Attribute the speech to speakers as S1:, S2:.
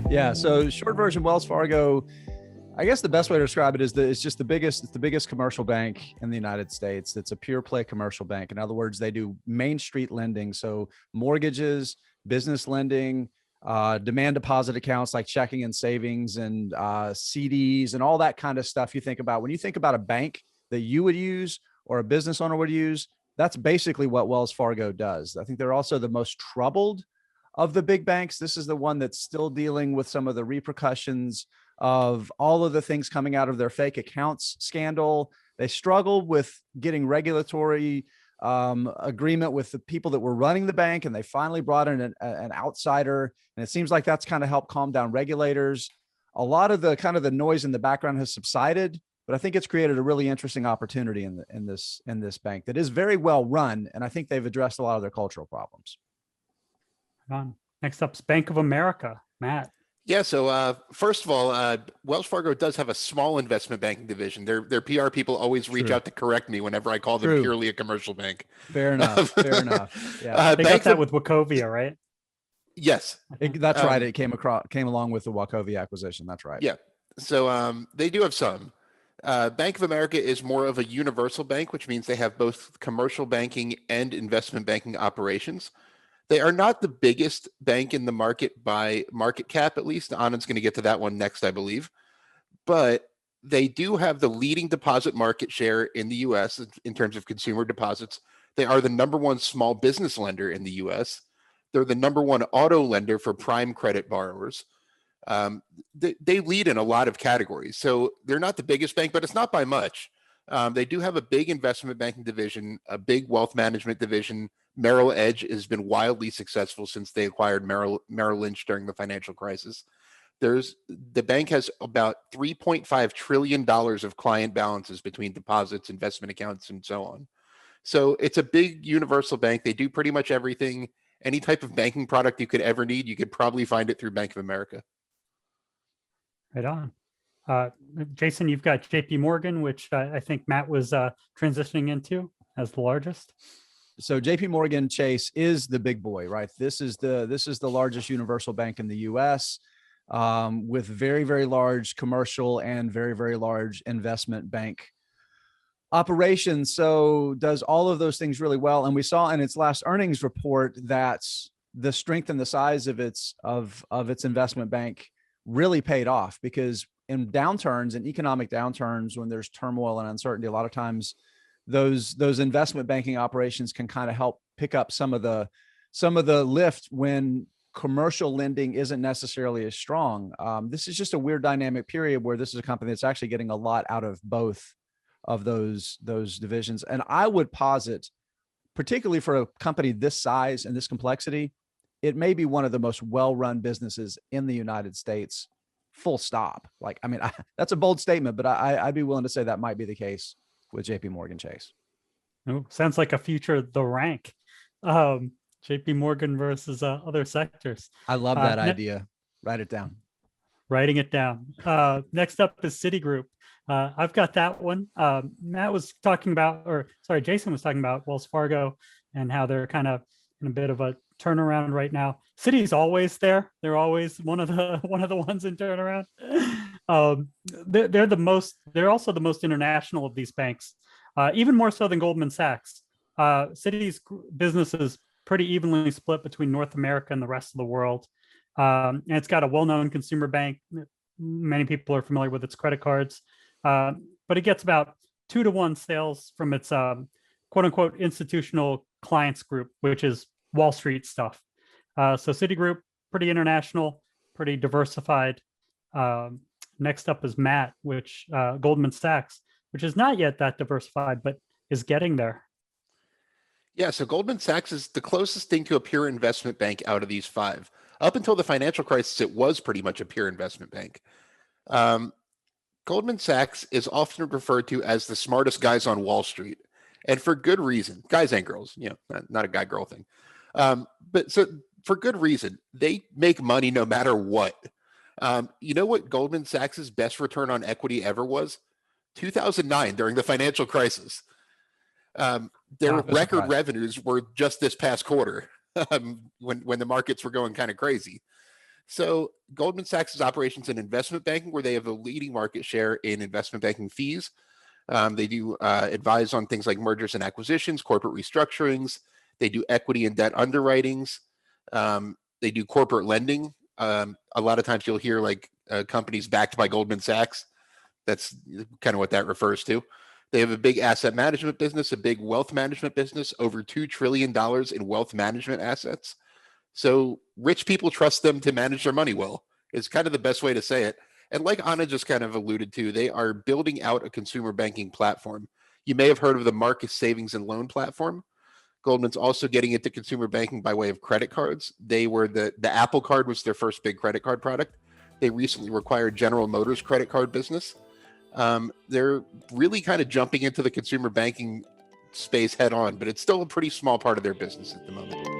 S1: Yeah. So short version, Wells Fargo, I guess the best way to describe it is that it's just it's the biggest commercial bank in the United States. It's a pure play commercial bank. In other words, they do main street lending. So mortgages, business lending, demand deposit accounts like checking and savings and CDs and all that kind of stuff you think about. When you think about a bank that you would use or a business owner would use, that's basically what Wells Fargo does. I think they're also the most troubled of the big banks. This is the one that's still dealing with some of the repercussions of all of the things coming out of their fake accounts scandal. They struggled with getting regulatory agreement with the people that were running the bank, and they finally brought in an outsider. And it seems like that's kind of helped calm down regulators. A lot of the kind of the noise in the background has subsided, but I think it's created a really interesting opportunity in this bank that is very well run, and I think they've addressed a lot of their cultural problems.
S2: Next up is Bank of America, Matt.
S3: Yeah, so first of all, Wells Fargo does have a small investment banking division. Their PR people always reach out to correct me whenever I call them purely a commercial bank.
S1: Fair enough. Fair enough. Yeah,
S2: they got that with Wachovia, right?
S3: Yes,
S1: that's right. It came along with the Wachovia acquisition. That's right.
S3: Yeah, so they do have some. Bank of America is more of a universal bank, which means they have both commercial banking and investment banking operations. They are not the biggest bank in the market by market cap, at least. Anand's going to get to that one next, I believe. But they do have the leading deposit market share in the U.S. in terms of consumer deposits. They are the number one small business lender in the U.S. They're the number one auto lender for prime credit borrowers. They lead in a lot of categories. So they're not the biggest bank, but it's not by much. They do have a big investment banking division, a big wealth management division. Merrill Edge has been wildly successful since they acquired Merrill Lynch during the financial crisis. The bank has about $3.5 trillion of client balances between deposits, investment accounts, and so on. So it's a big universal bank. They do pretty much everything. Any type of banking product you could ever need, you could probably find it through Bank of America.
S2: Right on. Jason, you've got JP Morgan, which I think Matt was transitioning into as the largest.
S1: So JP Morgan Chase is the big boy, right? This is the largest universal bank in the US, with very, very large commercial and very, very large investment bank operations. So does all of those things really well. And we saw in its last earnings report that the strength and the size of its investment bank really paid off, because in downturns and economic downturns, when there's turmoil and uncertainty, a lot of times those investment banking operations can kind of help pick up some of the lift when commercial lending isn't necessarily as strong. This is just a weird dynamic period where this is a company that's actually getting a lot out of both of those divisions. And I would posit, particularly for a company this size and this complexity, it may be one of the most well-run businesses in the United States, full stop. Like, I mean, that's a bold statement, but I'd be willing to say that might be the case with JP Morgan Chase.
S2: Oh, sounds like a future The Rank. JP Morgan versus other sectors.
S1: I love that idea. Write it down.
S2: Writing it down. Next up is Citigroup. I've got that one. Jason was talking about Wells Fargo and how they're kind of in a bit of a turnaround right now. Citi's always there. They're always one of the ones in turnaround. They're also the most international of these banks, even more so than Goldman Sachs. Citi's business is pretty evenly split between North America and the rest of the world. And it's got a well-known consumer bank. Many people are familiar with its credit cards, but it gets about 2-to-1 sales from its quote-unquote institutional clients group, which is Wall Street stuff. So Citigroup, pretty international, pretty diversified. Next up is Matt, which Goldman Sachs, which is not yet that diversified, but is getting there.
S3: Yeah, so Goldman Sachs is the closest thing to a pure investment bank out of these five. Up until the financial crisis, it was pretty much a pure investment bank. Goldman Sachs is often referred to as the smartest guys on Wall Street, and for good reason. Guys and girls, not a guy-girl thing. But so for good reason. They make money no matter what. You know what Goldman Sachs's best return on equity ever was? 2009, during the financial crisis. Their record revenues were just this past quarter, when the markets were going kind of crazy. So Goldman Sachs' operations in investment banking, where they have a leading market share in investment banking fees. They do advise on things like mergers and acquisitions, corporate restructurings. They do equity and debt underwritings. They do corporate lending. A lot of times you'll hear like companies backed by Goldman Sachs. That's kind of what that refers to. They have a big asset management business, a big wealth management business, over $2 trillion in wealth management assets. So rich people trust them to manage their money well. It's kind of the best way to say it. And like Anna just kind of alluded to, they are building out a consumer banking platform. You may have heard of the Marcus Savings and Loan Platform. Goldman's also getting into consumer banking by way of credit cards. They were the Apple Card was their first big credit card product. They recently acquired General Motors credit card business. They're really kind of jumping into the consumer banking space head on, but it's still a pretty small part of their business at the moment.